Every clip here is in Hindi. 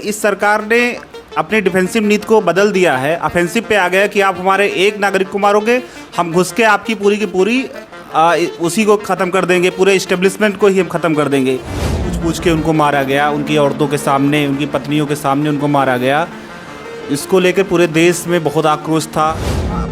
इस सरकार ने अपनी डिफेंसिव नीति को बदल दिया है, ऑफेंसिव पे आ गया कि आप हमारे एक नागरिक को मारोगे, हम घुस के आपकी पूरी की पूरी उसी को ख़त्म कर देंगे, पूरे इस्टेब्लिशमेंट को ही हम ख़त्म कर देंगे। पूछ के उनको मारा गया, उनकी औरतों के सामने, उनकी पत्नियों के सामने उनको मारा गया। इसको लेकर पूरे देश में बहुत आक्रोश था।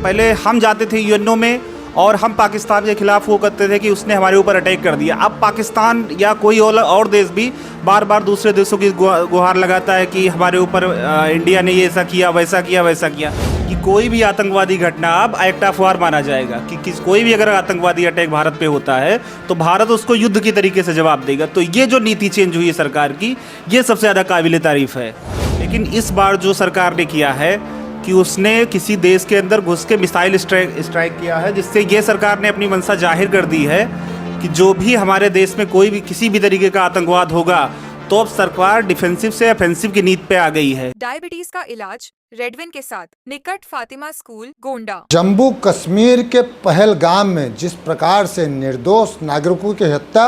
पहले हम जाते थे यूएनओ में और हम पाकिस्तान के खिलाफ वो करते थे कि उसने हमारे ऊपर अटैक कर दिया। अब पाकिस्तान या कोई और देश भी बार बार दूसरे देशों की गुहार लगाता है कि हमारे ऊपर इंडिया ने ये ऐसा किया, वैसा किया, वैसा किया, कि कोई भी आतंकवादी घटना अब एक्ट ऑफ वार माना जाएगा कि कोई भी अगर आतंकवादी अटैक भारत पे होता है तो भारत उसको युद्ध की तरीके से जवाब देगा। तो ये जो नीति चेंज हुई है सरकार की, ये सबसे ज़्यादा काबिल तारीफ़ है। लेकिन इस बार जो सरकार ने किया है कि उसने किसी देश के अंदर घुस के मिसाइल स्ट्राइक किया है, जिससे ये सरकार ने अपनी मंशा जाहिर कर दी है कि जो भी हमारे देश में कोई भी किसी भी तरीके का आतंकवाद होगा तो अब सरकार डिफेंसिव से ऑफेंसिव की नीति पे आ गई है। डायबिटीज का इलाज रेडविन के साथ निकट फातिमा स्कूल गोंडा। जम्मू कश्मीर के पहलगाम में जिस प्रकार से निर्दोष नागरिकों की हत्या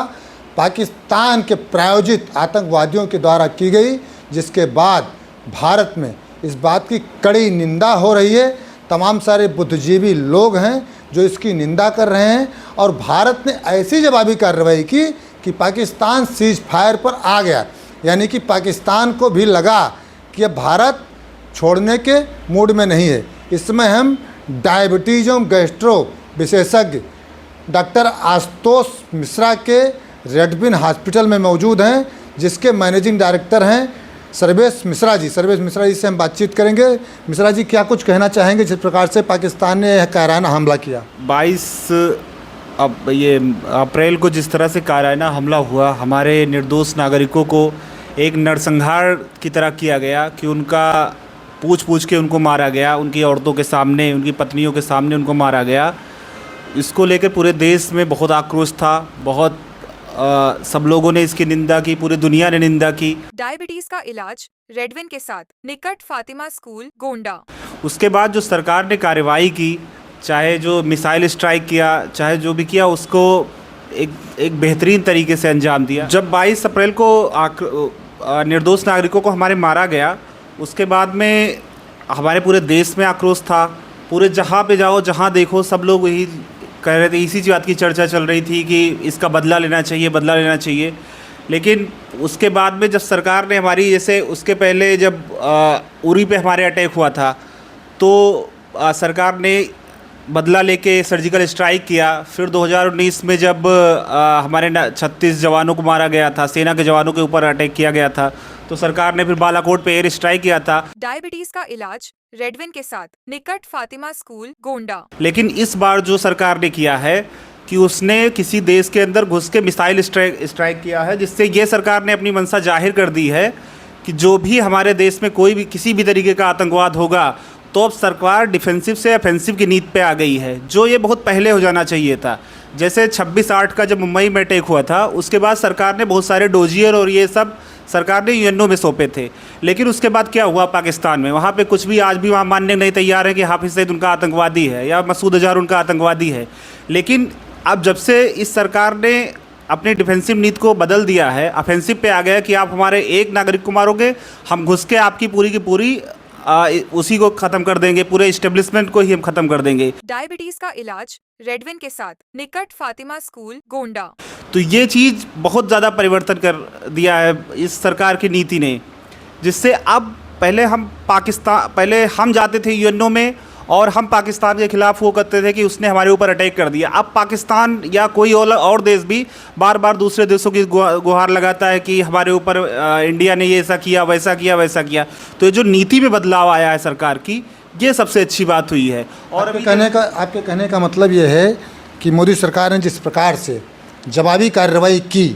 पाकिस्तान के प्रायोजित आतंकवादियों के द्वारा की गई, जिसके बाद भारत में इस बात की कड़ी निंदा हो रही है। तमाम सारे बुद्धिजीवी लोग हैं जो इसकी निंदा कर रहे हैं और भारत ने ऐसी जवाबी कार्रवाई की कि पाकिस्तान सीज फायर पर आ गया। यानी कि पाकिस्तान को भी लगा कि अब भारत छोड़ने के मूड में नहीं है। इसमें हम डायबिटीज़ और गैस्ट्रो विशेषज्ञ डॉक्टर आशुतोष मिश्रा के रेडविन हॉस्पिटल में मौजूद हैं, जिसके मैनेजिंग डायरेक्टर हैं सर्वेश मिश्रा जी। सर्वेश मिश्रा जी से हम बातचीत करेंगे। मिश्रा जी, क्या कुछ कहना चाहेंगे जिस प्रकार से पाकिस्तान ने कायराना हमला किया? 22 अप्रैल को जिस तरह से कायराना हमला हुआ, हमारे निर्दोष नागरिकों को एक नरसंहार की तरह किया गया कि उनका पूछ के उनको मारा गया, उनकी औरतों के सामने, उनकी पत्नियों के सामने उनको मारा गया। इसको लेकर पूरे देश में बहुत आक्रोश था, बहुत सब लोगों ने इसकी निंदा की, पूरी दुनिया ने निंदा की। डायबिटीज का इलाज रेडविन के साथ निकट फातिमा स्कूल गोंडा। उसके बाद जो सरकार ने कार्रवाई की, चाहे जो मिसाइल स्ट्राइक किया, चाहे जो भी किया, उसको एक बेहतरीन तरीके से अंजाम दिया। जब 22 अप्रैल को निर्दोष नागरिकों को हमारे मारा गया, उसके बाद में हमारे पूरे देश में आक्रोश था। पूरे जहाँ पे जाओ, जहाँ देखो, सब लोग यही कह रहे थे, इसी बात की चर्चा चल रही थी कि इसका बदला लेना चाहिए, बदला लेना चाहिए। लेकिन उसके बाद में जब सरकार ने हमारी, जैसे उसके पहले जब उरी पे हमारे अटैक हुआ था, तो सरकार ने बदला लेके सर्जिकल स्ट्राइक किया। फिर 2019 में जब हमारे 36 जवानों को मारा गया था, सेना के जवानों के ऊपर अटैक किया गया था, तो सरकार ने फिर बालाकोट पे एयर स्ट्राइक किया था। डायबिटीज का इलाज रेडविन के साथ निकट फातिमा स्कूल गोंडा। लेकिन इस बार जो सरकार ने किया है कि उसने किसी देश के अंदर घुस के मिसाइल स्ट्राइक किया है, जिससे ये सरकार ने अपनी मंशा जाहिर कर दी है कि जो भी हमारे देश में कोई भी किसी भी तरीके का आतंकवाद होगा तो अब सरकार डिफेंसिव से ऑफेंसिव की नीति पे आ गई है, जो ये बहुत पहले हो जाना चाहिए था। जैसे 26/8 का जब मुंबई में अटैक हुआ था, उसके बाद सरकार ने बहुत सारे डोजियर और ये सब सरकार ने यूएनओ में सौंपे थे। लेकिन उसके बाद क्या हुआ पाकिस्तान में, वहाँ पे कुछ भी आज भी वहाँ मानने नहीं तैयार है कि हाफिज़ सईद उनका आतंकवादी है या मसूद अजहर उनका आतंकवादी है। लेकिन अब जब से इस सरकार ने अपनी डिफेंसिव नीति को बदल दिया है, ऑफेंसिव पे आ गया कि आप हमारे एक नागरिक को मारोगे, हम घुस के आपकी पूरी की पूरी उसी को ख़त्म कर देंगे, पूरे इस्टेब्लिशमेंट को ही हम ख़त्म कर देंगे। डायबिटीज का इलाज रेडविन के साथ निकट फातिमा स्कूल गोंडा। तो ये चीज़ बहुत ज़्यादा परिवर्तन कर दिया है इस सरकार की नीति ने, जिससे अब पहले हम जाते थे यूएनओ में और हम पाकिस्तान के खिलाफ वो करते थे कि उसने हमारे ऊपर अटैक कर दिया। अब पाकिस्तान या कोई और देश भी बार बार दूसरे देशों की गुहार लगाता है कि हमारे ऊपर इंडिया ने ये ऐसा किया, वैसा किया, वैसा किया। तो ये जो नीति में बदलाव आया है सरकार की, ये सबसे अच्छी बात हुई है। और आपके कहने का मतलब ये है कि मोदी सरकार ने जिस प्रकार से जवाबी कार्रवाई की,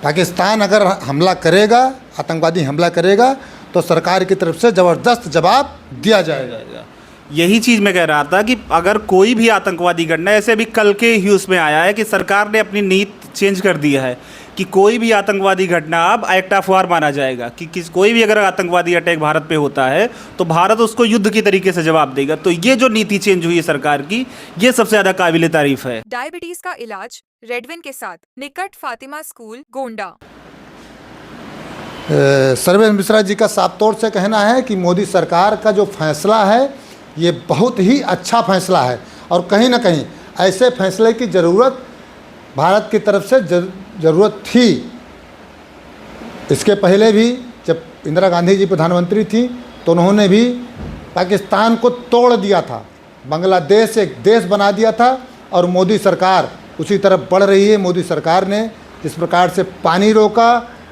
पाकिस्तान अगर हमला करेगा, आतंकवादी हमला करेगा, तो सरकार की तरफ से ज़बरदस्त जवाब दिया जाएगा। यही चीज़ मैं कह रहा था कि अगर कोई भी आतंकवादी घटना, ऐसे अभी कल के ही उसमें आया है कि सरकार ने अपनी नीति चेंज कर दी है कि कोई भी आतंकवादी घटना अब एक्ट ऑफ वार माना जाएगा कि कोई भी अगर आतंकवादी अटैक भारत पे होता है तो भारत उसको युद्ध की तरीके से जवाब देगा। तो ये जो नीति चेंज हुई है सरकार की, ये सबसे ज़्यादा काबिल तारीफ़ है। डायबिटीज का इलाज रेडविन के साथ निकट फातिमा स्कूल गोंडा। सर्वेश मिश्रा जी का साफ तौर से कहना है कि मोदी सरकार का जो फैसला है ये बहुत ही अच्छा फैसला है और कहीं ना कहीं ऐसे फैसले की ज़रूरत भारत की तरफ से ज़रूरत थी। इसके पहले भी जब इंदिरा गांधी जी प्रधानमंत्री थी तो उन्होंने भी पाकिस्तान को तोड़ दिया था, बांग्लादेश एक देश बना दिया था और मोदी सरकार उसी तरफ बढ़ रही है। मोदी सरकार ने जिस प्रकार से पानी रोका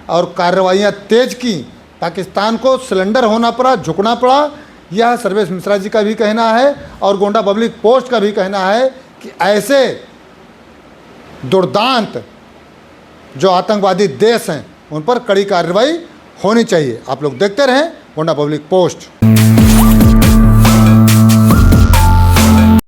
और कार्रवाइयाँ तेज की, पाकिस्तान को सिलेंडर होना पड़ा, झुकना पड़ा, यह सर्वेश मिश्रा जी का भी कहना है और गोंडा पब्लिक पोस्ट का भी कहना है कि ऐसे दुर्दांत जो आतंकवादी देश हैं उन पर कड़ी कार्रवाई होनी चाहिए। आप लोग देखते रहें गोंडा पब्लिक पोस्ट।